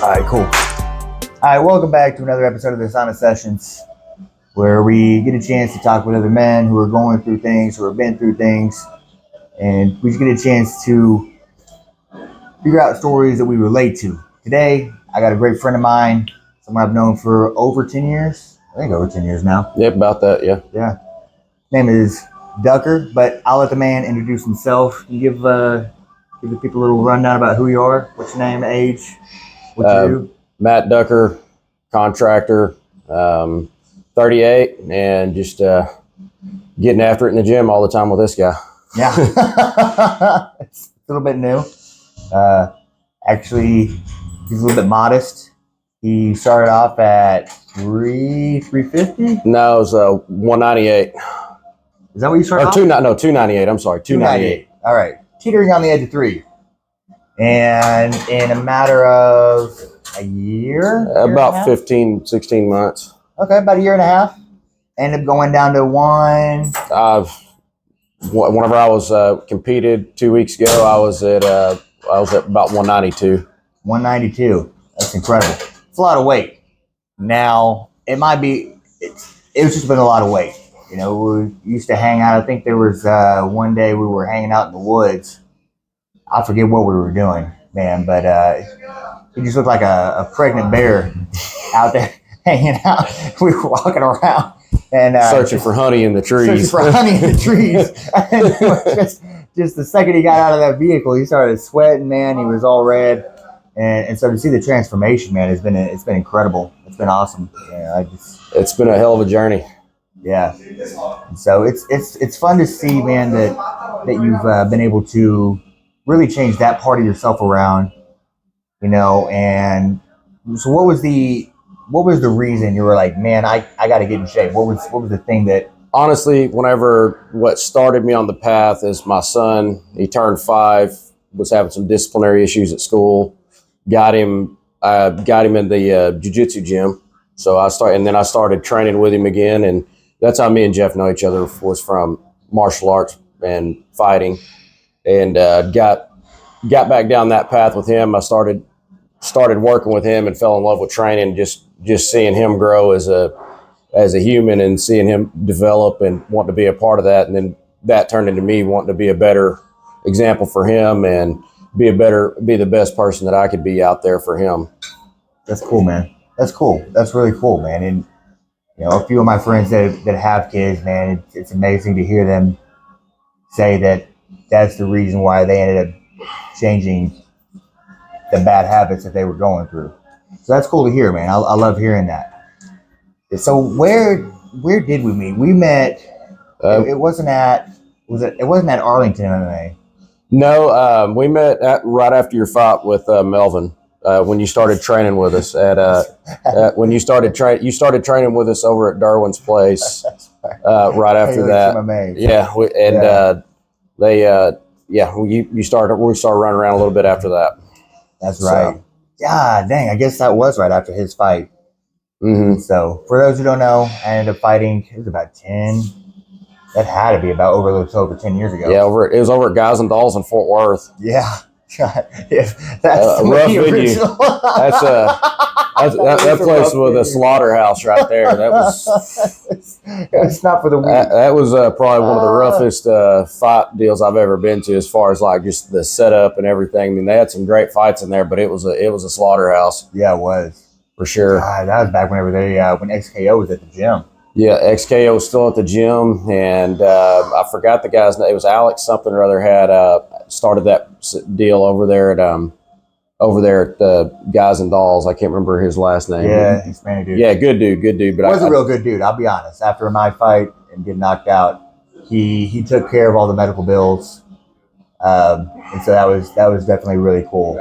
All right, cool. All right, welcome back to another episode of the Sauna Sessions, where we get a chance to talk with other men who are going through things, who have been through things, and we just get a chance to figure out stories that we relate to. Today, I got a great friend of mine, someone I've known for over 10 years. I think over 10 years now. Yep, about that, yeah. Yeah. His name is Ducker, but I'll let the man introduce himself and give the people a little rundown about who you are, what's your name, age, what you do. Matt Ducker, contractor, 38, and just getting after it in the gym all the time with this guy. Yeah. It's a little bit new. Actually, he's a little bit modest. He started off at 350? No, it was 198. Is that what you started Or off? 298, I'm sorry, 298. All right. Teetering on the edge of 3. And in a matter of a year? About 15, 16 months. Okay, about a year and a half. Ended up going down to 1. Whenever I was competed 2 weeks ago, I was at about 192. 192. That's incredible. It's a lot of weight. Now, it might be, it's just been a lot of weight. You know, we used to hang out. I think there was one day we were hanging out in the woods. I forget what we were doing, man, but he just looked like a pregnant bear out there hanging out. We were walking around and searching for honey in the trees. Searching for honey in the trees. And just the second he got out of that vehicle, he started sweating, man. He was all red. And so to see the transformation, man, it's been incredible. It's been awesome. Yeah, it's been a hell of a journey. Yeah. So it's fun to see, man, that you've been able to really change that part of yourself around, you know. And so what was the reason you were like, man, I got to get in shape? What was the thing that? Honestly, what started me on the path is my son. He turned 5, was having some disciplinary issues at school. Got him in the jiu-jitsu gym. So I started training with him again, and that's how me and Jeff know each other, was from martial arts and fighting, and got back down that path with him. I started working with him and fell in love with training. Just seeing him grow as a human and seeing him develop and want to be a part of that, and then that turned into me wanting to be a better example for him and be the best person that I could be out there for him. That's cool, man. That's cool. That's really cool, man. And you know, a few of my friends that have kids, man, it's amazing to hear them say that that's the reason why they ended up changing the bad habits that they were going through. So that's cool to hear, man. I love hearing that. So where did we meet? We met. It wasn't at Arlington MMA. No, we met right after your fight with Melvin. When you started training with us when you started training with us over at Darwin's place, right after that. MMA. Yeah, we started running around a little bit after that. That's right. So. Yeah, dang, I guess that was right after his fight. Mm-hmm. So for those who don't know, I ended up fighting, it was about 10. That had to be about over 10 years ago. Yeah, it was over at Guys and Dolls in Fort Worth. Yeah. That's a rough venue. That place was a slaughterhouse right there. That was. It's not for the weak. That was probably one of the roughest fight deals I've ever been to, as far as like just the setup and everything. I mean, they had some great fights in there, but it was a slaughterhouse. Yeah, it was for sure. God, that was back whenever when XKO was at the gym. Yeah, XKO was still at the gym, and I forgot the guy's name. It was Alex something or other had started that deal over there at the Guys and Dolls. I can't remember his last name. Yeah, Hispanic dude. Yeah, good dude. But he was a real good dude. I'll be honest. After my fight and getting knocked out, he took care of all the medical bills, and so that was definitely really cool.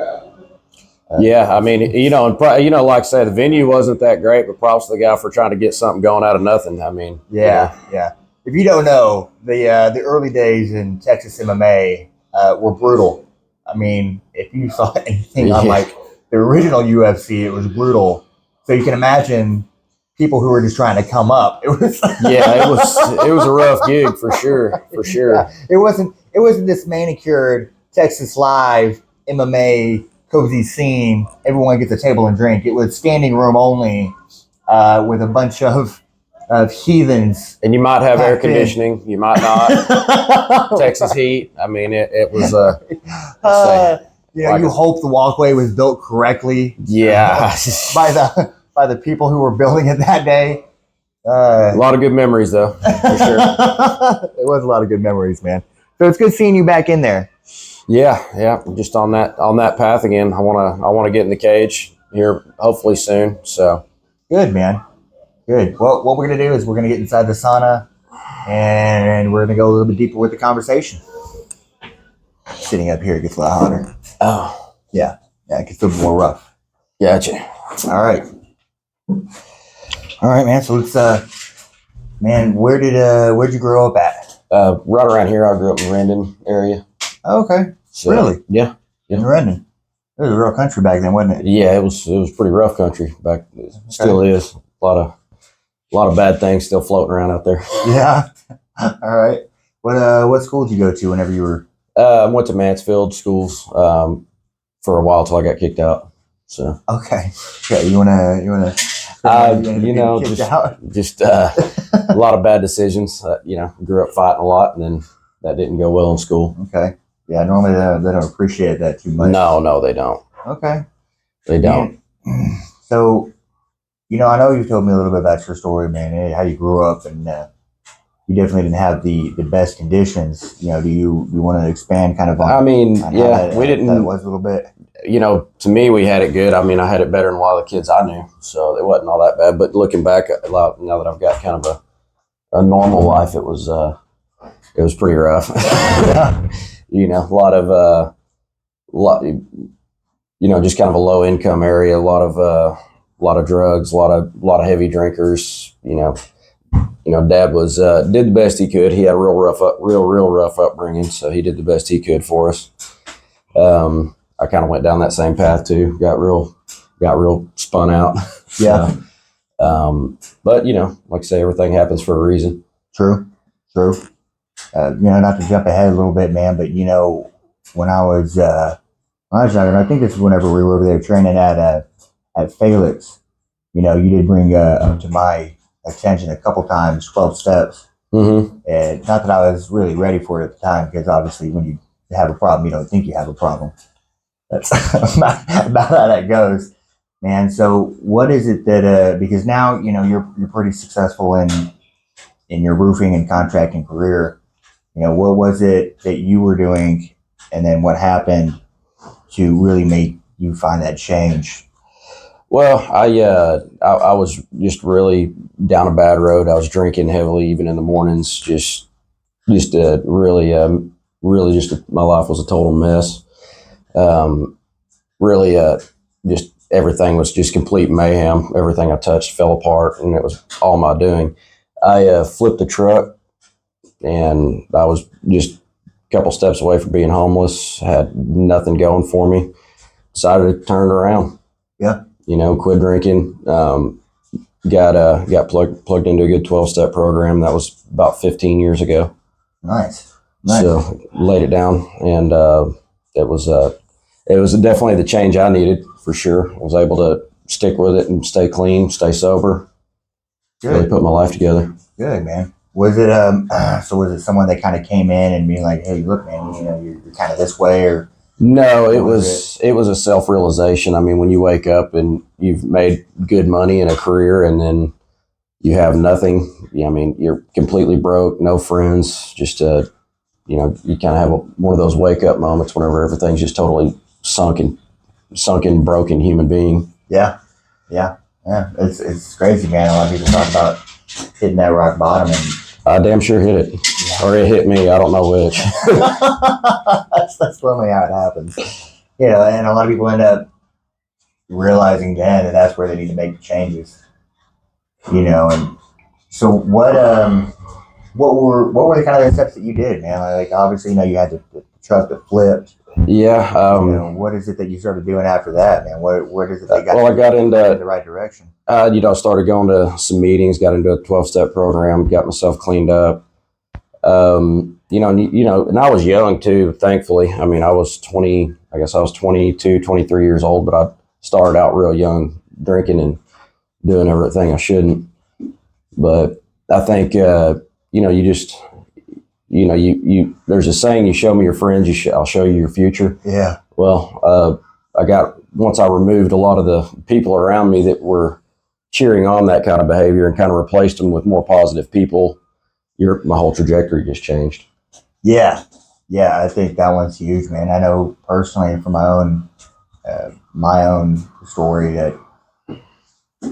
Yeah, I mean, like I say, the venue wasn't that great, but props to the guy for trying to get something going out of nothing. I mean, yeah. If you don't know, the early days in Texas MMA were brutal. I mean, if you saw anything on like the original UFC, it was brutal. So you can imagine people who were just trying to come up. It was it was a rough gig for sure. Yeah. It wasn't this manicured Texas Live MMA cozy scene. Everyone gets a table and drink. It was standing room only, with a bunch of heathens. And you might have air Packed in. conditioning, you might not. Texas heat. I mean, it was you hope the walkway was built correctly. Yeah. by the people who were building it that day. A lot of good memories, though, for sure. It was a lot of good memories, man. So it's good seeing you back in there. Yeah. Just on that path again. I wanna get in the cage here hopefully soon. So Good, man. Good. Well, what we're gonna do is we're gonna get inside the sauna, and we're gonna go a little bit deeper with the conversation. Sitting up here, it gets a lot hotter. oh Yeah, it gets a little more rough. gotcha. All right, man. So let's, man, where'd you grow up at? Right around here, I grew up in Rendon area. Okay, So, really? Yeah. In Rendon. It was a real country back then, wasn't it? Yeah, it was pretty rough country back. It still is. A lot of bad things still floating around out there. Yeah. All right. What school did you go to whenever you were? I went to Mansfield schools for a while till I got kicked out. So Okay. Yeah. You wanna just a lot of bad decisions. Grew up fighting a lot, and then that didn't go well in school. Okay. Yeah. Normally they don't appreciate that too much. No, they don't. Okay. They don't. So, I know you've told me a little bit about your story, man, how you grew up, and you definitely didn't have the best conditions. Do you want to expand kind of on? I mean, on yeah, we didn't. That was a little bit. To me, we had it good. I mean, I had it better than a lot of the kids I knew, so it wasn't all that bad. But looking back, now that I've got kind of a normal life, it was pretty rough. A just kind of a low income area, a lot of drugs, a lot of heavy drinkers. Dad was did the best he could. He had a real rough upbringing, so he did the best he could for us. I kind of went down that same path too. Got real spun out. Yeah. But like I say, everything happens for a reason. True. Not to jump ahead a little bit, man, but when I was younger, and I think this is whenever we were over there training at Felix. You did bring up to my attention a couple times 12 steps. Mm-hmm. And not that I was really ready for it at the time, because obviously when you have a problem, you don't think you have a problem. That's about how that goes, man. So what is it that because now you're pretty successful in your roofing and contracting career. What was it that you were doing, and then what happened to really make you find that change? Well, I was just really down a bad road. I was drinking heavily, even in the mornings. Really, my life was a total mess. Just everything was just complete mayhem. Everything I touched fell apart, and it was all my doing. I flipped a truck, and I was just a couple steps away from being homeless. Had nothing going for me. Decided to turn it around. Yeah. Quit drinking. Got plugged into a good 12-step program. That was about 15 years ago. Nice. So laid it down, and it was definitely the change I needed for sure. I was able to stick with it and stay clean, stay sober. Good. Really put my life together. Good, man. Was it was it someone that kind of came in and being like, hey, look, man, you're kind of this way, or? No, it was a self-realization. I mean, when you wake up and you've made good money in a career, and then you have nothing, you're completely broke, no friends, just you kind of have one of those wake up moments whenever everything's just totally sunken, broken human being. Yeah. It's crazy, man. A lot of people talk about hitting that rock bottom, and I damn sure hit it. Yeah. Or it hit me. I don't know which. that's normally how it happens. And a lot of people end up realizing then that that's where they need to make the changes. And so what were the kind of steps that you did, man? Like obviously, you had the truck that flipped. Yeah. What is it that you started doing after that, man? Where does it that got I got into in the right direction? Started going to some meetings, got into a 12-step program, got myself cleaned up. And I was young too, thankfully. I was I guess I was 22, 23 years old, but I started out real young, drinking and doing everything I shouldn't. But I think, you just, there's a saying, you show me your friends, I'll show you your future. Yeah. Well, once I removed a lot of the people around me that were cheering on that kind of behavior and kind of replaced them with more positive people, my whole trajectory just changed. Yeah. Yeah. I think that one's huge, man. I know personally from my own story that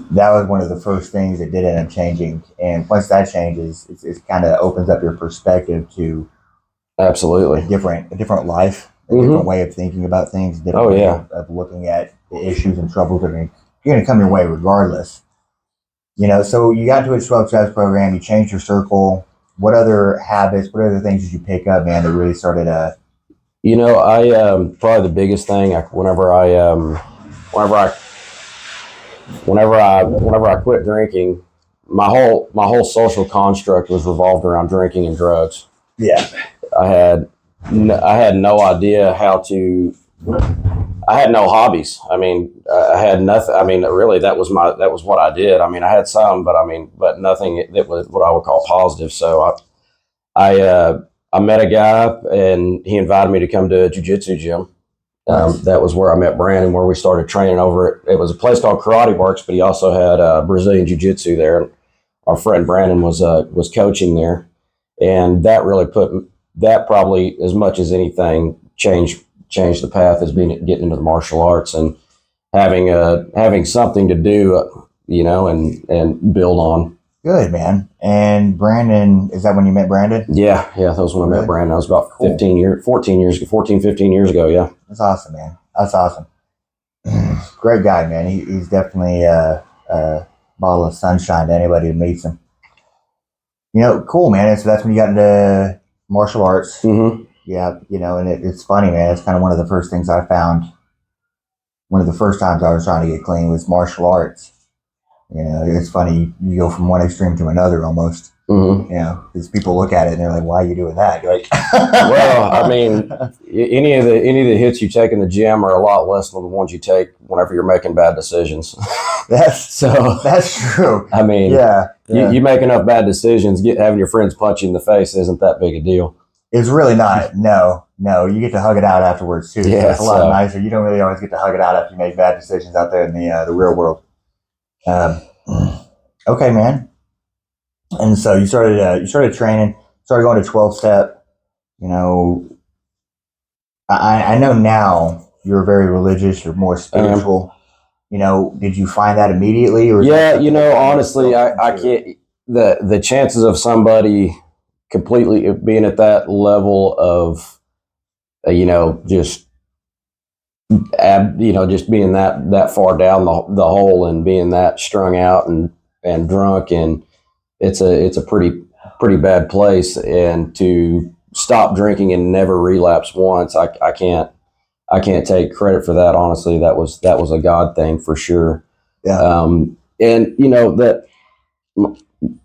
was one of the first things that did end up changing. And once that changes, it kind of opens up your perspective to absolutely a different life, a different way of thinking about things, a different way of looking at the issues and troubles that are going to come your way regardless. So you got into a 12 steps program, you changed your circle. What other habits, what other things did you pick up, man, that really started I probably the biggest thing, whenever I quit drinking, my whole social construct was revolved around drinking and drugs. Yeah. I had no idea I had no hobbies. I mean, I had nothing. I mean, really, that was what I did. I mean, I had some, but nothing that was what I would call positive. So I met a guy, and he invited me to come to a jiu-jitsu gym. That was where I met Brandon, where we started training over it. It was a place called Karate Works, but he also had Brazilian Jiu-Jitsu there. And our friend Brandon was coaching there, and that probably as much as anything changed the path as getting into the martial arts and having something to do, and build on. Good, man. And Brandon, is that when you met Brandon? Yeah, that was when I met Brandon. I was about 15 years ago. Yeah. That's awesome, man. That's awesome. Great guy, man. He's definitely a bottle of sunshine to anybody who meets him. Cool, man. And so that's when you got into martial arts. Mm-hmm. Yeah, and it's funny, man. It's kind of one of the first things I found. One of the first times I was trying to get clean was martial arts. It's funny. You go from one extreme to another almost. Mm-hmm. Because people look at it and they're like, "Why are you doing that?" You're like, well, I mean, any of the hits you take in the gym are a lot less than the ones you take whenever you're making bad decisions. That's true. I mean, yeah. You make enough bad decisions, having your friends punch you in the face isn't that big a deal. It's really not. No. You get to hug it out afterwards too. Yeah, so it's a lot nicer. You don't really always get to hug it out after you make bad decisions out there in the real world. Okay, man. And so you started training, started going to 12-step. I know now you're very religious, you're more spiritual. Did you find that immediately, or honestly, I can't. The chances of somebody completely being at that level of, just being that far down the hole and being that strung out and drunk, and it's a pretty bad place. And to stop drinking and never relapse once, I can't take credit for that. Honestly, that was a God thing for sure. Yeah. And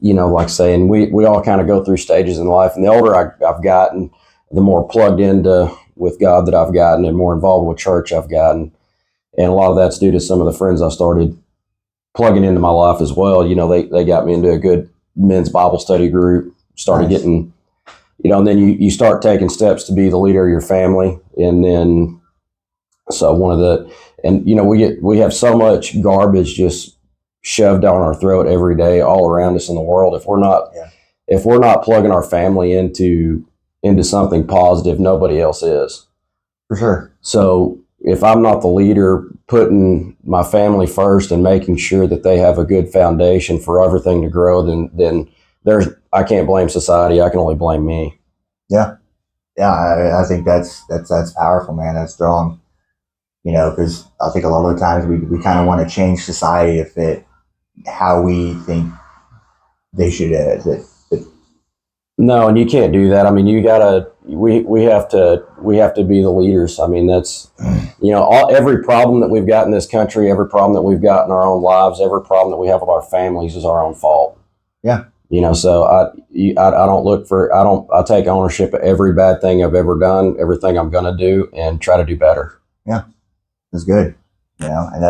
like saying, we all kind of go through stages in life, and the older I've gotten, the more plugged into with God that I've gotten, and more involved with church I've gotten. And a lot of that's due to some of the friends I started plugging into my life as well. They got me into a good men's Bible study group, started getting, and then you start taking steps to be the leader of your family. And then, so we have so much garbage just shoved down our throat every day, all around us in the world. If we're not plugging our family into something positive, nobody else is. For sure. So if I'm not the leader, putting my family first and making sure that they have a good foundation for everything to grow, then I can't blame society. I can only blame me. Yeah. I think that's powerful, man. That's strong. Because I think a lot of the times we kind of want to change society to fit how we think they should. No, and you can't do that. I mean, we have to be the leaders. I mean, that's, every problem that we've got in this country, every problem that we've got in our own lives, every problem that we have with our families is our own fault. Yeah. So I take ownership of every bad thing I've ever done, everything I'm going to do, and try to do better. Yeah, that's good. And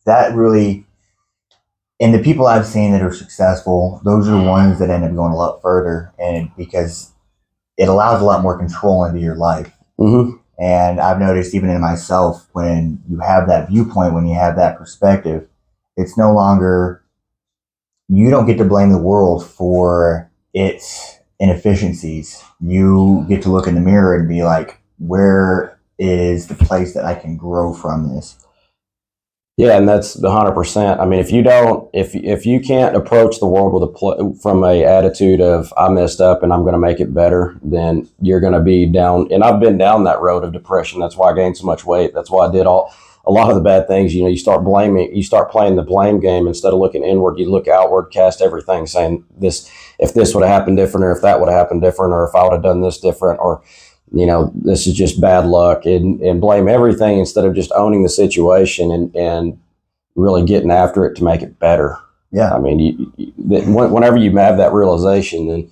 that really, and the people I've seen that are successful, those are the ones that end up going a lot further, and because it allows a lot more control into your life. Mm-hmm. And I've noticed even in myself, when you have that viewpoint, when you have that perspective, it's no longer, you don't get to blame the world for its inefficiencies. You get to look in the mirror and be like, where is the place that I can grow from this? Yeah, and that's 100%. I mean, if you can't approach the world with from a attitude of I messed up and I'm going to make it better, then you're going to be down. And I've been down that road of depression. That's why I gained so much weight. That's why I did a lot of the bad things. You start playing the blame game instead of looking inward. You look outward, cast everything, saying if this would have happened different, or if that would have happened different, or if I would have done this different, or this is just bad luck, and blame everything instead of just owning the situation and really getting after it to make it better. Yeah. I mean, whenever you have that realization, then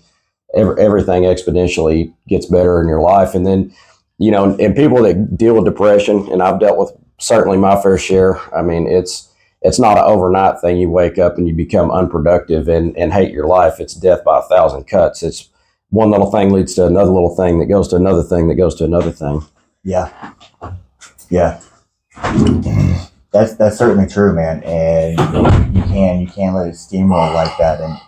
everything exponentially gets better in your life. And then, and people that deal with depression, and I've dealt with certainly my fair share. I mean, it's not an overnight thing. You wake up and you become unproductive and hate your life. It's death by 1,000 cuts. It's one little thing leads to another little thing that goes to another thing that goes to another thing. Yeah. Yeah. That's certainly true, man. And you can't let it steamroll like that. And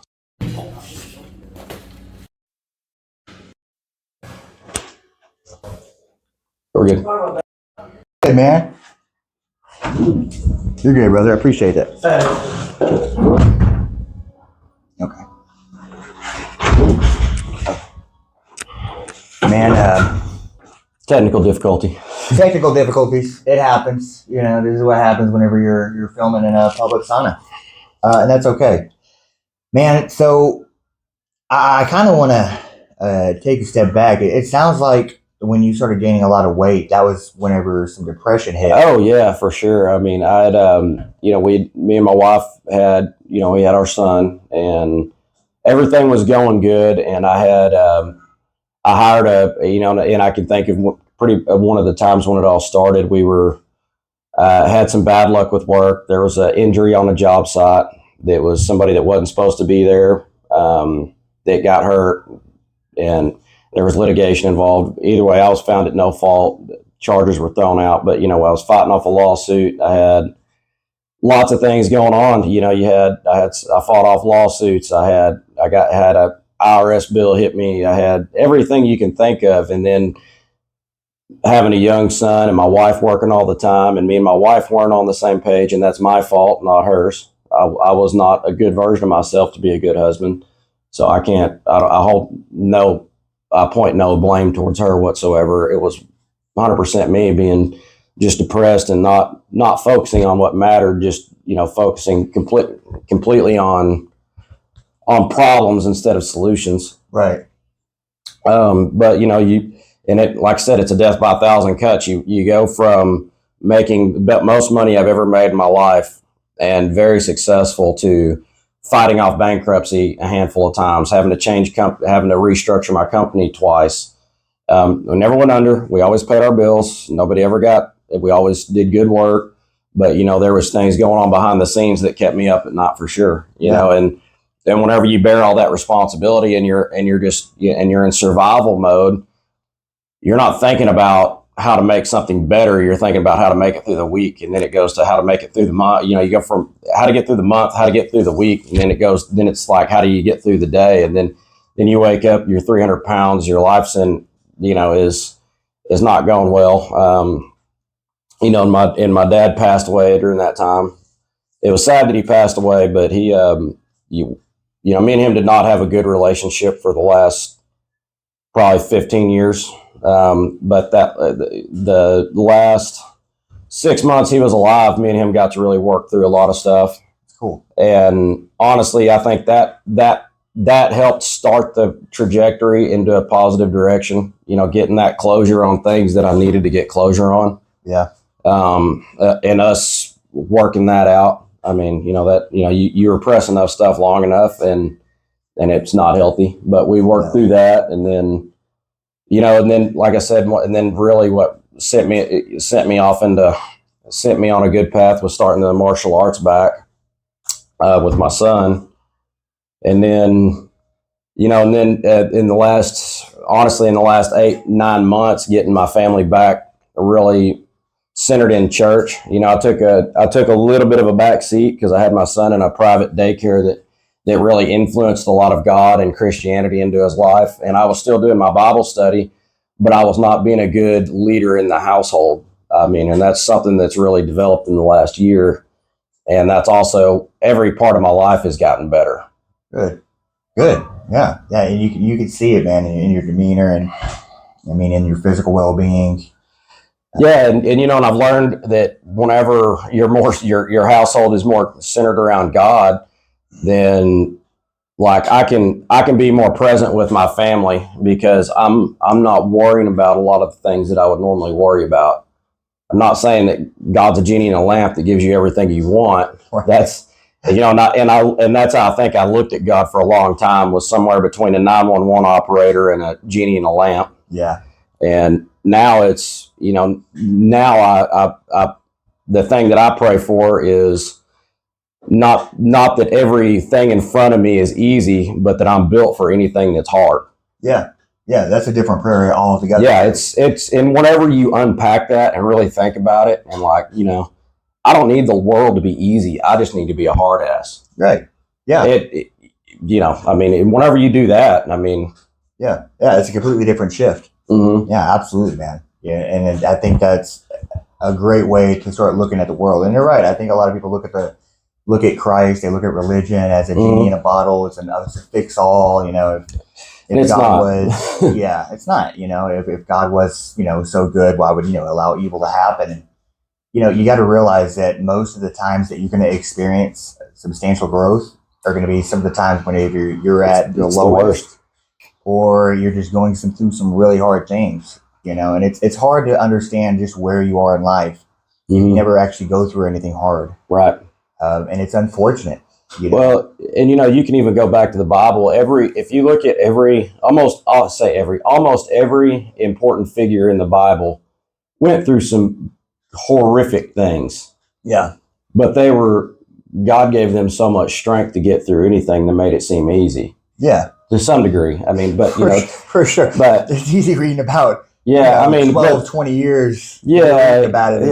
We're good. hey, man, you're good, brother. I appreciate it. Okay. Man, Technical difficulty. technical difficulties. It happens. This is what happens whenever you're filming in a public sauna, and that's okay, man. So I kind of want to take a step back. It sounds like when you started gaining a lot of weight, that was whenever some depression hit. Oh yeah, for sure. I mean, I had, me and my wife had, we had our son, and everything was going good. And I hired and I can think of one of the times when it all started. We had some bad luck with work. There was an injury on a job site. That was somebody that wasn't supposed to be there, that got hurt, and there was litigation involved. Either way, I was found at no fault. Charges were thrown out, but I was fighting off a lawsuit. I had lots of things going on. I fought off lawsuits. I had a IRS bill hit me. I had everything you can think of, and then having a young son and my wife working all the time, and me and my wife weren't on the same page, and that's my fault, not hers. I was not a good version of myself to be a good husband, so I can't. I point no blame towards her whatsoever. It was 100% me being just depressed and not focusing on what mattered. Just focusing completely on problems instead of solutions. Right. But like I said, it's a death by 1,000 cuts. You go from making the most money I've ever made in my life and very successful to fighting off bankruptcy a handful of times, having to having to restructure my company twice. We never went under. We always paid our bills. We always did good work, but there was things going on behind the scenes that kept me up at night for sure. And then whenever you bear all that responsibility and you're in survival mode, you're not thinking about how to make something better. You're thinking about how to make it through the week, and then it goes to how to make it through the month. You go from how to get through the month, how to get through the week, and then it's like, how do you get through the day? And then you wake up, you're 300 pounds, your life's is not going well. And my dad passed away during that time. It was sad that he passed away, but me and him did not have a good relationship for the last probably 15 years. But the last 6 months he was alive, me and him got to really work through a lot of stuff. Cool. And honestly, I think that helped start the trajectory into a positive direction, getting that closure on things that I needed to get closure on. Yeah. And us working that out. I mean, you repress enough stuff long enough and it's not healthy, but we worked through that. And then, like I said, and then really what sent me on a good path with starting the martial arts back with my son. And then, in the last 8-9 months, getting my family back really centered in church. I took a little bit of a back seat because I had my son in a private daycare that really influenced a lot of God and Christianity into his life. And I was still doing my Bible study, but I was not being a good leader in the household. And that's something that's really developed in the last year. And that's also every part of my life has gotten better. Good. Yeah. And you can see it, man, in your demeanor and in your physical well-being. Yeah, and I've learned that whenever your household is more centered around God, then like I can be more present with my family because I'm not worrying about a lot of the things that I would normally worry about. I'm not saying that God's a genie in a lamp that gives you everything you want. That's and that's how I think I looked at God for a long time, was somewhere between a 911 operator and a genie in a lamp. Yeah. And now it's, now I the thing that I pray for is not that everything in front of me is easy, but that I'm built for anything that's hard. Yeah. That's a different prayer altogether. Yeah, it's and whenever you unpack that and really think about it, and I don't need the world to be easy. I just need to be a hard ass. Right. Yeah. Whenever you do that, Yeah, it's a completely different shift. Mm-hmm. Yeah, absolutely, man. Yeah, and I think that's a great way to start looking at the world. And you're right. I think a lot of people look at Christ, they look at religion as a genie in a bottle. It's a fix all. If God was, it's not. If God was, so good, why would allow evil to happen? And you got to realize that most of the times that you're going to experience substantial growth are going to be some of the times whenever you're at the lowest, or you're just going through some really hard things. And it's hard to understand just where you are in life. Mm-hmm. You never actually go through anything hard, right? And it's unfortunate. Well, and you can even go back to the Bible. If you look at almost every important figure in the Bible went through some horrific things. Yeah. But God gave them so much strength to get through anything that made it seem easy. Yeah. To some degree. For sure. But it's easy reading about 20 years. About it.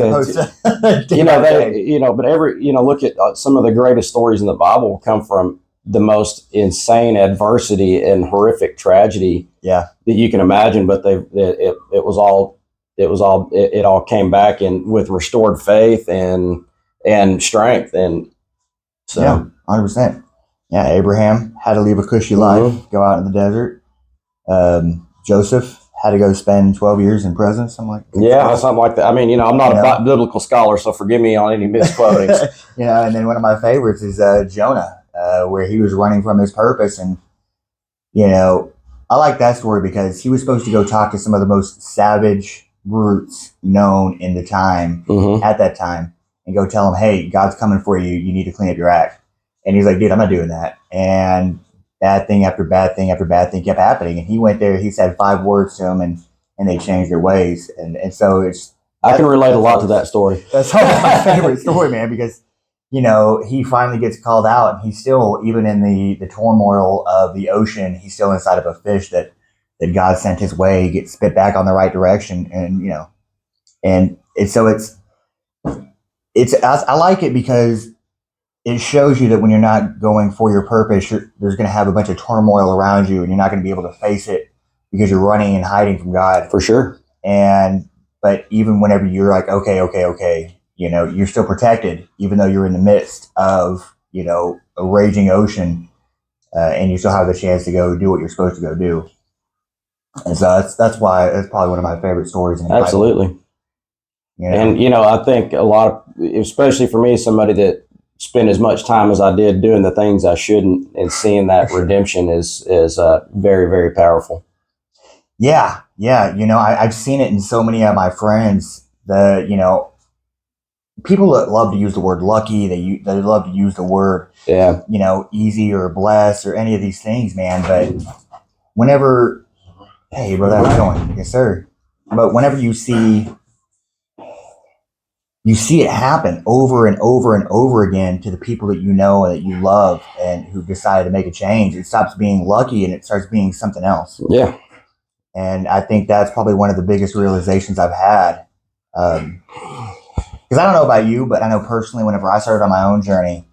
Look at some of the greatest stories in the Bible come from the most insane adversity and horrific tragedy that you can imagine. But it all came back with restored faith and strength. And so, yeah, 100%. Yeah, Abraham had to leave a cushy life, go out in the desert. Joseph had to go spend 12 years in prison, something like that. I'm not a biblical scholar, so forgive me on any misquotings. And then one of my favorites is Jonah, where he was running from his purpose. And, I like that story because he was supposed to go talk to some of the most savage brutes known in the time, at that time, and go tell them, hey, God's coming for you. You need to clean up your act. And he's like, dude, I'm not doing that. And bad thing after bad thing after bad thing kept happening. And he went there, he said 5 words to them, and they changed their ways. And so I can relate a lot to that story. That's always my favorite story, man, because, he finally gets called out, and he's still, even in the turmoil of the ocean, he's still inside of a fish that God sent his way. He gets spit back on the right direction. And, I like it because it shows you that when you're not going for your purpose, there's going to have a bunch of turmoil around you, and you're not going to be able to face it because you're running and hiding from God. For sure. But even whenever you're like, okay, you're still protected, even though you're in the midst of, a raging ocean, and you still have the chance to go do what you're supposed to go do. And so that's why it's probably one of my favorite stories in the Absolutely. Bible. And, I think a lot of, especially for me, somebody that spend as much time as I did doing the things I shouldn't, and seeing that redemption is very, very powerful. Yeah. I've seen it in so many of my friends. People that love to use the word lucky, they love to use the word easy or blessed or any of these things, man. But whenever, hey brother, how's it going? Yes, sir. But whenever you see you see it happen over and over and over again to the people that you know and that you love and who decided to make a change. It stops being lucky and it starts being something else. Yeah. And I think that's probably one of the biggest realizations I've had. Because I don't know about you, but I know personally, whenever I started on my own journey,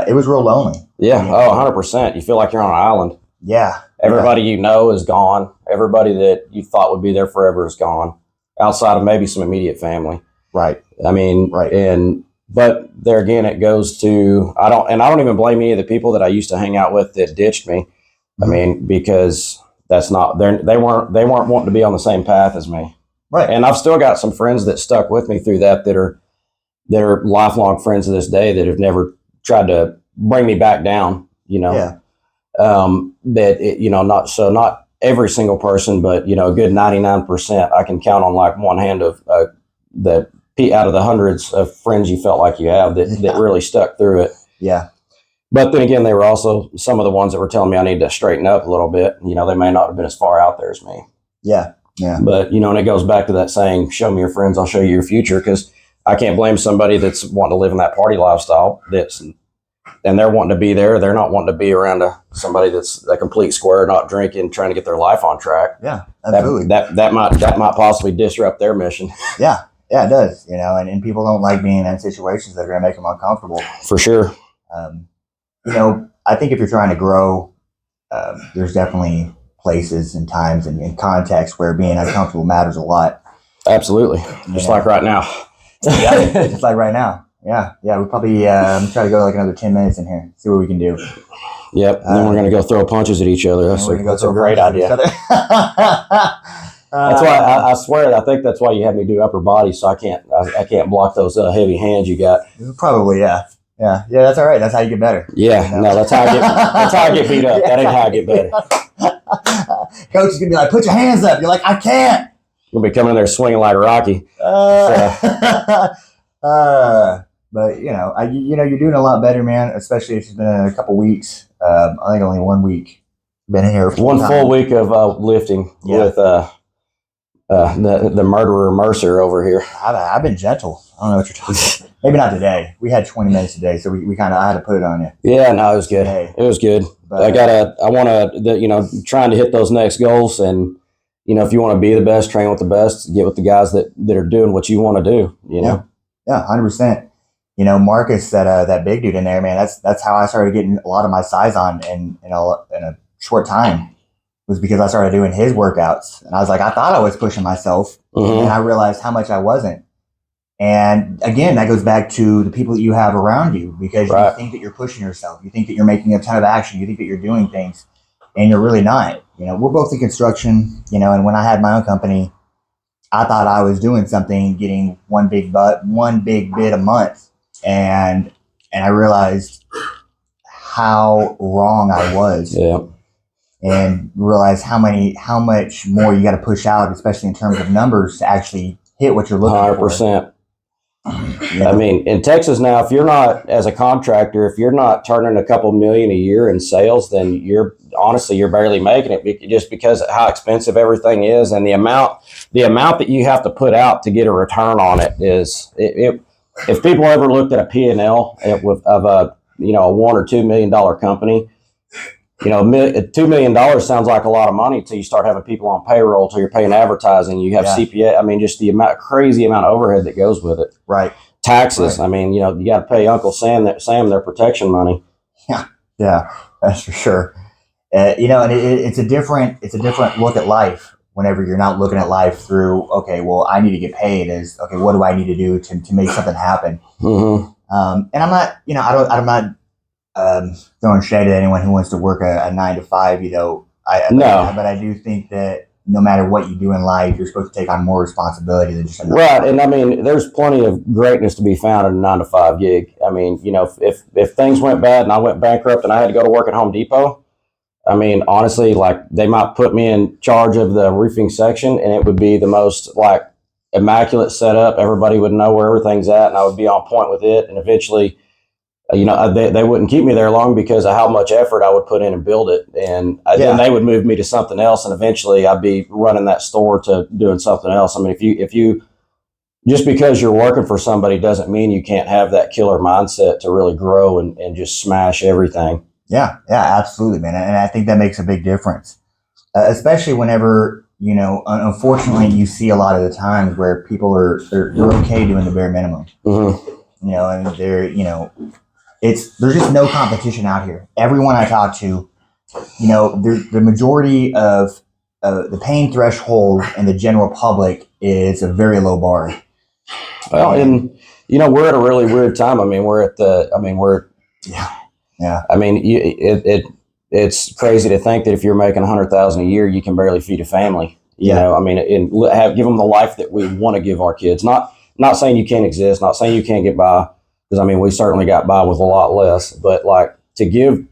it was real lonely. Yeah. Oh, 100%. You feel like you're on an island. Yeah. Everybody you know is gone. Everybody that you thought would be there forever is gone, outside of maybe some immediate family. Right. I mean, right. But there again, it goes to, I don't even blame any of the people that I used to hang out with that ditched me. Mm-hmm. I mean, because that's not, they weren't wanting to be on the same path as me. Right. And I've still got some friends that stuck with me through that are lifelong friends to this day that have never tried to bring me back down, you know. Yeah. Not every single person, but, you know, a good 99%, I can count on like one hand of out of the hundreds of friends you felt like you have that really stuck through it. Yeah. But then again, they were also some of the ones that were telling me I need to straighten up a little bit. You know, they may not have been as far out there as me. Yeah. Yeah. But, you know, and it goes back to that saying, show me your friends, I'll show you your future. Because I can't blame somebody that's wanting to live in that party lifestyle and they're wanting to be there. They're not wanting to be around somebody that's a complete square, not drinking, trying to get their life on track. Yeah, absolutely. That might possibly disrupt their mission. Yeah, it does. You know, and people don't like being in situations that are going to make them uncomfortable. For sure. You know, I think if you're trying to grow, there's definitely places and times and contexts where being uncomfortable matters a lot. Absolutely. Just like right now. Yeah, just like right now. Yeah. We probably try to go like another 10 minutes in here, see what we can do. Yep. And then we're going to go throw punches at each other. That's a great idea. That's why I swear, I think that's why you had me do upper body, so I can't block those heavy hands you got. Probably, yeah. Yeah, that's all right. That's how you get better. Yeah, you know? No, that's how I get beat up. That ain't how I get better. Coach is gonna be like, "Put your hands up." You're like, "I can't." You'll be coming in there swinging like Rocky. But you know, you're doing a lot better, man. Especially if it's been a couple weeks. I think only 1 week. Been here for one full week of lifting with the murderer Mercer over here. I've been gentle. I don't know what you're talking about. Maybe not today. We had 20 minutes today, so we kind of I had to put it on you. Yeah, no, it was good. Today. It was good. But I want to, trying to hit those next goals, and you know, if you want to be the best, train with the best, get with the guys that are doing what you want to do. You know. Yeah, 100%. You know, Marcus, that big dude in there, man. That's how I started getting a lot of my size on in a short time. Was because I started doing his workouts, and I was like, I thought I was pushing myself, and I realized how much I wasn't. And again, that goes back to the people that you have around you, because you think that you're pushing yourself, you think that you're making a ton of action, you think that you're doing things, and you're really not. You know, we're both in construction, you know, and when I had my own company, I thought I was doing something, getting one big bid a month, and I realized how wrong I was. Yeah. And realize how much more you got to push out, especially in terms of numbers, to actually hit what you're looking 100%. for. I mean, in Texas now, if you're not, as a contractor, if you're not turning a couple million a year in sales, then you're barely making it, just because of how expensive everything is, and the amount that you have to put out to get a return on it is. If people ever looked at a P&L of a $1 or $2 million company, you know, $2 million sounds like a lot of money until you start having people on payroll, till you're paying advertising, you have CPA. I mean, just the crazy amount of overhead that goes with it. Right. Taxes. Right. I mean, you know, you got to pay Uncle Sam their protection money. Yeah, that's for sure. You know, and it's a different look at life whenever you're not looking at life through, okay, well, I need to get paid. Okay, what do I need to do to make something happen? Mm-hmm. And I'm not, you know, I'm not throwing shade at anyone who wants to work a 9 to 5, you know. But I do think that no matter what you do in life, you're supposed to take on more responsibility than just right. And I mean, there's plenty of greatness to be found in a 9 to 5 gig. I mean, you know, if things went bad and I went bankrupt and I had to go to work at Home Depot, I mean, honestly, like, they might put me in charge of the roofing section, and it would be the most like immaculate setup. Everybody would know where everything's at, and I would be on point with it. And eventually, you know, they wouldn't keep me there long because of how much effort I would put in and build it. And then they would move me to something else. And eventually I'd be running that store to doing something else. I mean, if you just because you're working for somebody doesn't mean you can't have that killer mindset to really grow and just smash everything. Yeah, absolutely, man. And I think that makes a big difference, especially whenever, unfortunately, you see a lot of the times where people they're okay doing the bare minimum. Mm-hmm. And there's just no competition out here. Everyone I talk to, the majority of the pain threshold in the general public is a very low bar. Well, and we're at a really weird time. I mean, Yeah. I mean, it's crazy to think that if you're making $100,000 a year, you can barely feed a family. You know, I mean, and give them the life that we want to give our kids. Not saying you can't exist, not saying you can't get by, because I mean, we certainly got by with a lot less. But like to give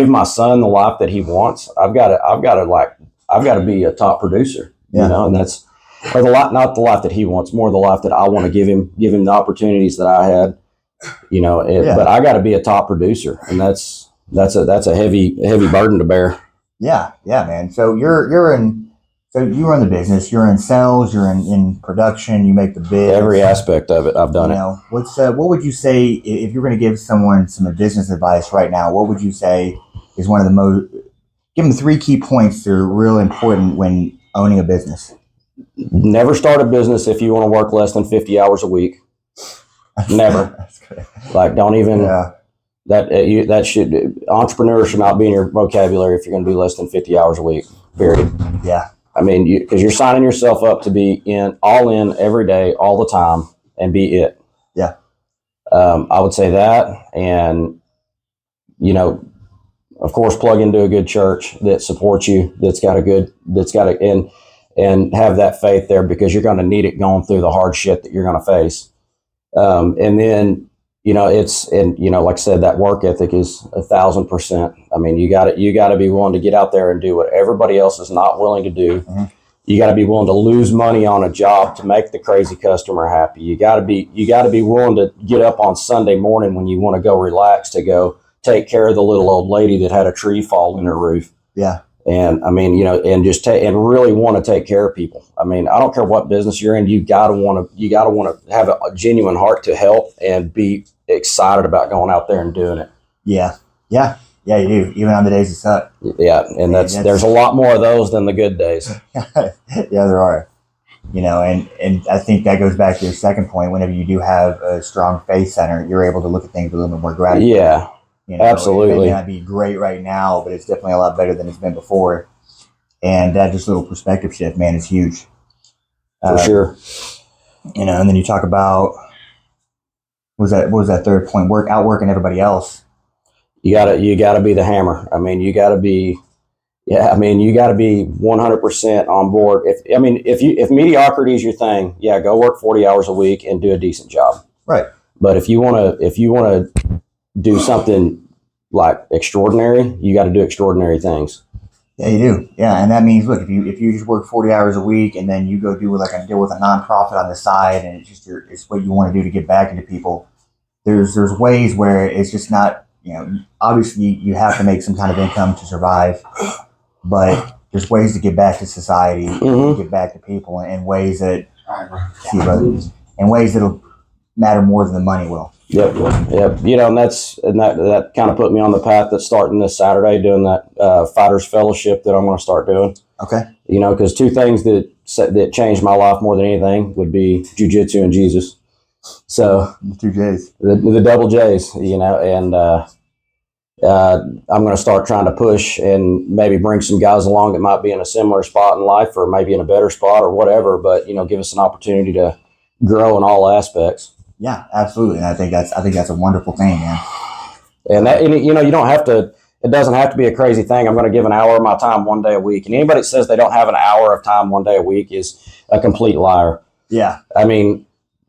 my son the life that he wants, I've got to be a top producer. Yeah. And that's not the life that he wants, more the life that I want to give him the opportunities that I had. But I got to be a top producer, and that's a heavy burden to bear. Yeah, man. So you run the business. You're in sales. You're in production. You make the bids. Every aspect of it, I've done it. What would you say if you're going to give someone some business advice right now? What would you say is one of the most? Give them 3 key points that are real important when owning a business. Never start a business if you want to work less than 50 hours a week. Never. That's good. Like, don't even. Yeah. Entrepreneur should not be in your vocabulary if you're going to do less than 50 hours a week. Period. Yeah. I mean, because you're signing yourself up to be all in every day, all the time, and be it. Yeah. I would say that, and of course, plug into a good church that supports you, and have that faith there, because you're going to need it going through the hard shit that you're going to face. And then, like I said, that work ethic is 1,000%. I mean, you got to be willing to get out there and do what everybody else is not willing to do. Mm-hmm. You got to be willing to lose money on a job to make the crazy customer happy. You got to be willing to get up on Sunday morning when you want to go relax to go take care of the little old lady that had a tree fall in her roof. Yeah. And I mean, and and really want to take care of people. I mean, I don't care what business you're in. You gotta want to have a genuine heart to help and be excited about going out there and doing it. Yeah, you do. Even on the days it suck. Yeah, and there's a lot more of those than the good days. Yeah, there are. And I think that goes back to your second point. Whenever you do have a strong faith center, you're able to look at things with a little bit more gratitude. Yeah. Absolutely. It may not be great right now, but it's definitely a lot better than it's been before. And that just little perspective shift, man, is huge. For sure. And then you talk about, what was that third point? Outworking everybody else. You gotta be the hammer. I mean, you gotta be 100% on board. If mediocrity is your thing, go work 40 hours a week and do a decent job. Right. But if you wanna do something like extraordinary, you got to do extraordinary things. Yeah, you do. Yeah, and that means, look, if you just work 40 hours a week and then you go deal with a nonprofit on the side, and it's what you want to do to get back into people. There's ways where it's just not, obviously you have to make some kind of income to survive, but there's ways to get back to society, mm-hmm. get back to people in ways that, that'll matter more than the money will. Yep. And that kind of put me on the path that's starting this Saturday, doing that Fighters Fellowship that I'm going to start doing. Okay. Because 2 things that changed my life more than anything would be jiu-jitsu and Jesus. So the 2 J's, the double J's, and I'm going to start trying to push and maybe bring some guys along that might be in a similar spot in life, or maybe in a better spot or whatever, but give us an opportunity to grow in all aspects. Yeah, absolutely. And I think that's a wonderful thing, man. And you don't have to, it doesn't have to be a crazy thing. I'm going to give an hour of my time one day a week. And anybody that says they don't have an hour of time one day a week is a complete liar. Yeah. I mean,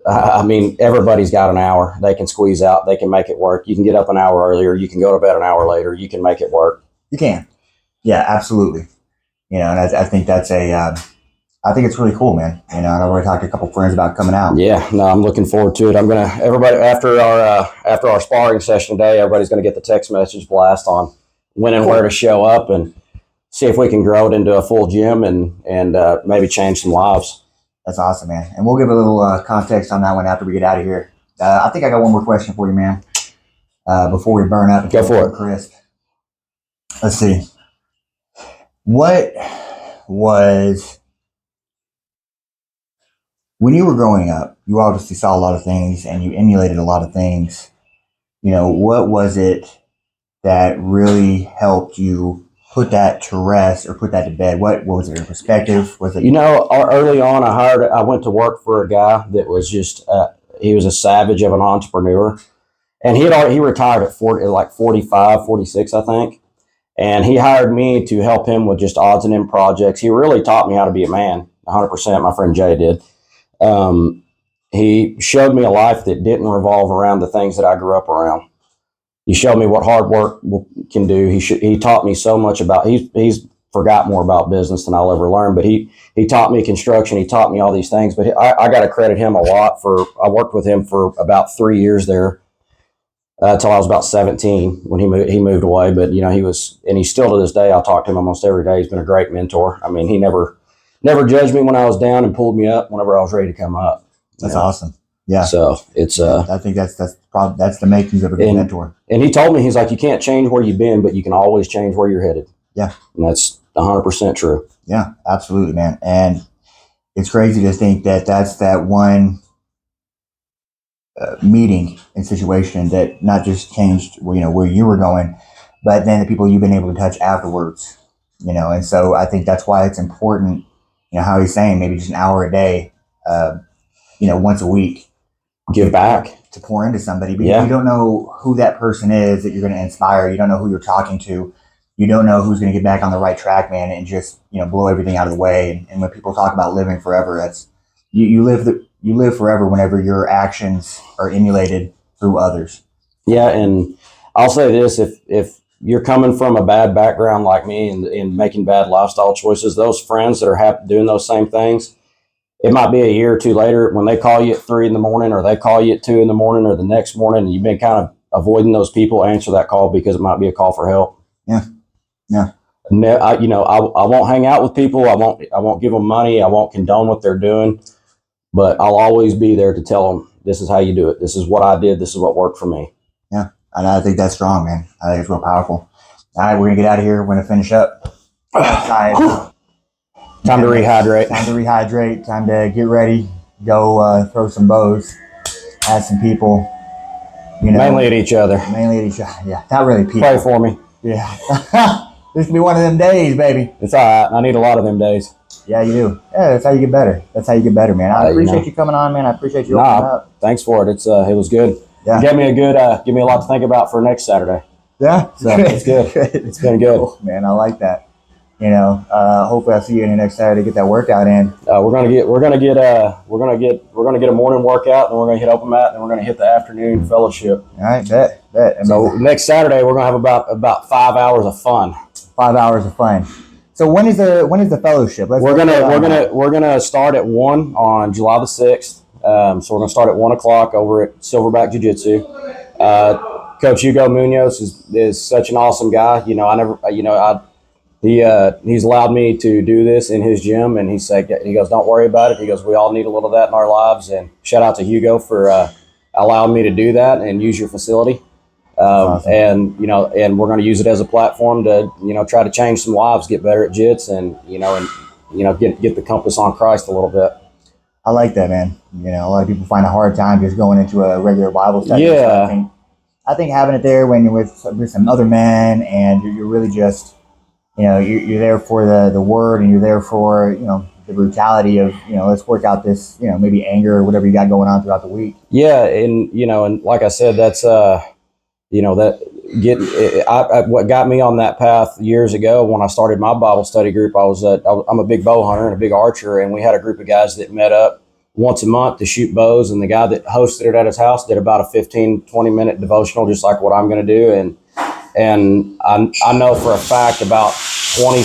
everybody's got an hour they can squeeze out. They can make it work. You can get up an hour earlier. You can go to bed an hour later. You can make it work. You can. Yeah, absolutely. And I think that's I think it's really cool, man. I've already talked to a couple friends about coming out. Yeah, no, I'm looking forward to it. Everybody after our sparring session today, everybody's gonna get the text message blast on when and where to show up, and see if we can grow it into a full gym and maybe change some lives. That's awesome, man. And we'll give a little context on that one after we get out of here. I think I got one more question for you, man. Before we burn up and Go for it. crisp. Let's see. What was, when you were growing up, you obviously saw a lot of things and you emulated a lot of things. What was it that really helped you put that to rest or put that to bed? What was it? Your perspective? Was it? Early on, I went to work for a guy that was just, he was a savage of an entrepreneur. And he retired at 45, 46, I think. And he hired me to help him with just odds and end projects. He really taught me how to be a man, 100%. My friend Jay did. He showed me a life that didn't revolve around the things that I grew up around. He showed me what hard work can do. He taught me so much about, he's forgot more about business than I'll ever learn, but he taught me construction. He taught me all these things, but I got to credit him a lot I worked with him for about 3 years there. Until I was about 17 when he moved away. But he's still to this day, I talk to him almost every day. He's been a great mentor. I mean, he never judged me when I was down and pulled me up whenever I was ready to come up. That's awesome. Yeah. So it's I think that's the makings of a good mentor. And he told me, he's like, you can't change where you've been, but you can always change where you're headed. Yeah. And that's 100% true. Yeah, absolutely, man. And it's crazy to think that that's that one meeting and situation that not just changed where you were going, but then the people you've been able to touch afterwards. And so I think that's why it's important, how he's saying maybe just an hour a day, once a week, give back, to pour into somebody, because you don't know who that person is that you're going to inspire. You don't know who you're talking to. You don't know who's going to get back on the right track, man, and just blow everything out of the way. And when people talk about living forever, that's you live forever whenever your actions are emulated through others. Yeah, and I'll say this: if you're coming from a bad background like me and making bad lifestyle choices, those friends that are doing those same things, it might be a year or two later when they call you at 3 a.m, or they call you at 2 a.m, or the next morning, and you've been kind of avoiding those people. Answer that call, because it might be a call for help. Yeah. I won't hang out with people. I won't give them money. I won't condone what they're doing. But I'll always be there to tell them, this is how you do it. This is what I did. This is what worked for me. Yeah. And I think that's strong, man. I think it's real powerful. All right, we're going to get out of here. We're going to finish up. Outside. Time to rehydrate. Time to get ready. Go throw some bows. Ask some people. Mainly at each other. Yeah. Not really people. Pray for me. Yeah. This could be one of them days, baby. It's all right. I need a lot of them days. Yeah, you do. Yeah, that's how you get better. Man. I appreciate you coming on, man. I appreciate you opening up. Thanks for it. It was good. Yeah. Give me a lot to think about for next Saturday. Yeah. So it's good. It's been good. Cool, man. I like that. Hopefully I'll see you in the next Saturday to get that workout in. We're gonna get a morning workout, and we're gonna hit open mat, and we're gonna hit the afternoon fellowship. All right, bet. So next Saturday we're gonna have about 5 hours of fun. 5 hours of fun. So when is the fellowship? We're gonna start at 1 on July the 6th. So we're gonna start at 1 o'clock over at Silverback Jiu-Jitsu. Coach Hugo Munoz is such an awesome guy. He's allowed me to do this in his gym, and he goes, don't worry about it. He goes, we all need a little of that in our lives. And shout out to Hugo for allowing me to do that and use your facility. Awesome. And we're going to use it as a platform to, try to change some lives, get better at jits, and get the compass on Christ a little bit. I like that, man. A lot of people find a hard time just going into a regular Bible study. Yeah. So I think having it there when you're with some other men, and you're really just, you're there for the word, and you're there for, the brutality of, let's work out this, maybe anger or whatever you got going on throughout the week. Yeah. And like I said, that's, what got me on that path years ago when I started my Bible study group, I'm a big bow hunter and a big archer, and we had a group of guys that met up once a month to shoot bows, and the guy that hosted it at his house did about a 15-20 minute devotional, just like what I'm going to do. And I know for a fact about 20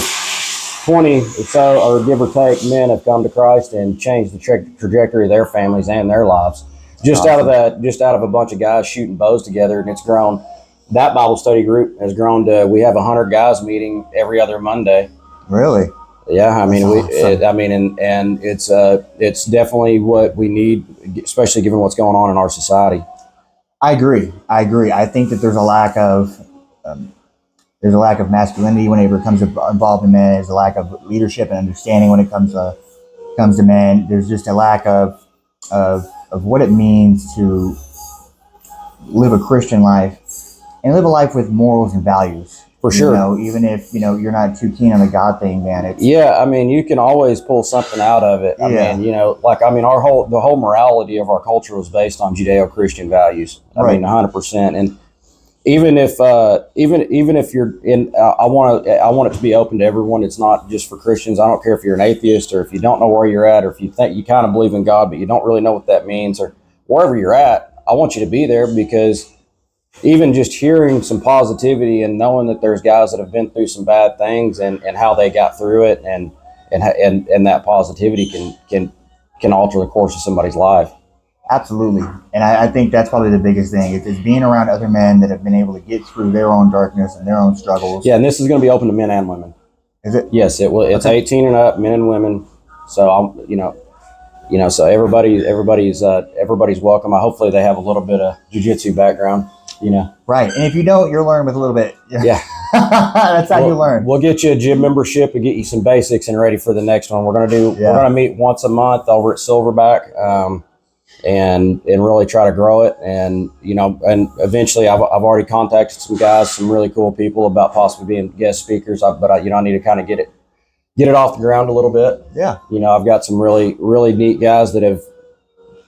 or so, or give or take, men have come to Christ and changed the trajectory of their families and their lives. Just out of a bunch of guys shooting bows together, and it's grown. That Bible study group has grown to, we have 100 guys meeting every other Monday. Really? Yeah, I mean, Awesome. and it's definitely what we need, especially given what's going on in our society. I agree. I agree. I think that um, there's a lack of masculinity whenever it comes to involved in men. There's a lack of leadership and understanding when it comes to men. There's just a lack of what it means to live a Christian life and live a life with morals and values. For You sure. know, even if you're not too keen on the God thing, man. It's Yeah, I mean, you can always pull something out of it. I mean, yeah, the whole morality of our culture was based on Judeo-Christian values. I mean, right. 100%. And even if you're in, I want it to be open to everyone. It's not just for Christians. I don't care if you're an atheist or if you don't know where you're at, or if you think you kind of believe in God but you don't really know what that means, or wherever you're at. I want you to be there, because even just hearing some positivity and knowing that there's guys that have been through some bad things, and how they got through it, and that positivity can alter the course of somebody's life. Absolutely. And I think that's probably the biggest thing. It's being around other men that have been able to get through their own darkness and their own struggles. Yeah, and this is going to be open to men and women. Is it? Yes, it will. It's Okay. 18 and up, men and women. So so everybody's welcome. Hopefully they have a little bit of jujitsu background. You know. Right. And if you don't, you'll learn with a little bit. Yeah. That's how you learn. We'll get you a gym membership and get you some basics and ready for the next one. We're Yeah. gonna meet once a month over at Silverback, and really try to grow it. And and eventually, I've already contacted some guys, some really cool people, about possibly being guest speakers. But I need to kind of get it off the ground a little bit. Yeah. I've got some really neat guys that have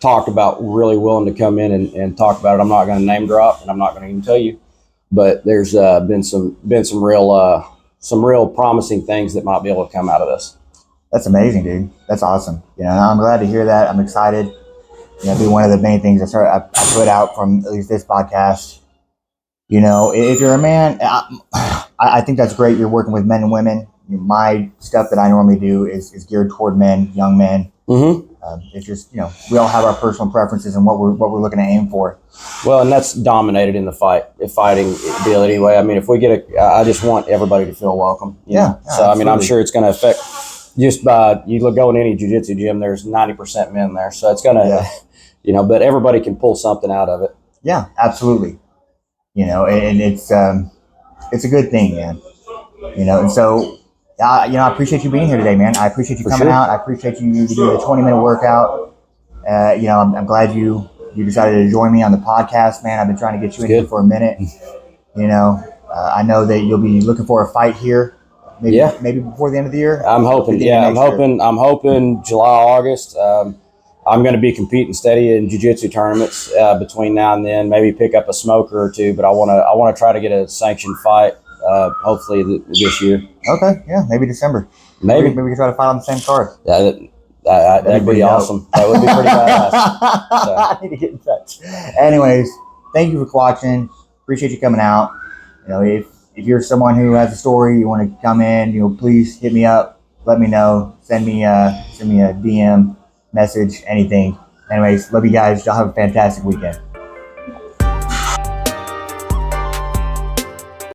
talked about really willing to come in and talk about it. I'm not going to name drop, and I'm not going to even tell you, but there's been some real promising things that might be able to come out of this. That's amazing, dude. That's awesome. I'm glad to hear that. I'm excited. That'd be one of the main things I put out from at least this podcast. If you're a man, I think that's great. You're working with men and women. My stuff that I normally do is geared toward men, young men. Mm-hmm. It's just we all have our personal preferences and what we're looking to aim for. Well, and that's dominated in the fighting deal anyway. I mean, if we get I just want everybody to feel welcome. Yeah. So I mean, I'm sure it's going to affect, just by you go in any jiu-jitsu gym, there's 90% men there, so it's going to, but everybody can pull something out of it. Yeah, absolutely. And it's a good thing, man. And so. I appreciate you being here today, man. I appreciate you coming out. I appreciate you doing the 20-minute workout. I'm glad you decided to join me on the podcast, man. I've been trying to get you in here for a minute. I know that you'll be looking for a fight here, maybe before the end of the year. I'm hoping. Yeah, I'm hoping July, August. I'm going to be competing steady in jiu-jitsu tournaments between now and then. Maybe pick up a smoker or two, but I want to try to get a sanctioned fight. Hopefully this year. Okay, yeah, maybe December. Maybe we can try to fight on the same card. That'd be awesome. That would be pretty badass. So. I need to get in touch. Anyways, thank you for watching. Appreciate you coming out. If you're someone who has a story, you want to come in, please hit me up. Let me know. Send me a DM, message, anything. Anyways, love you guys. Y'all have a fantastic weekend.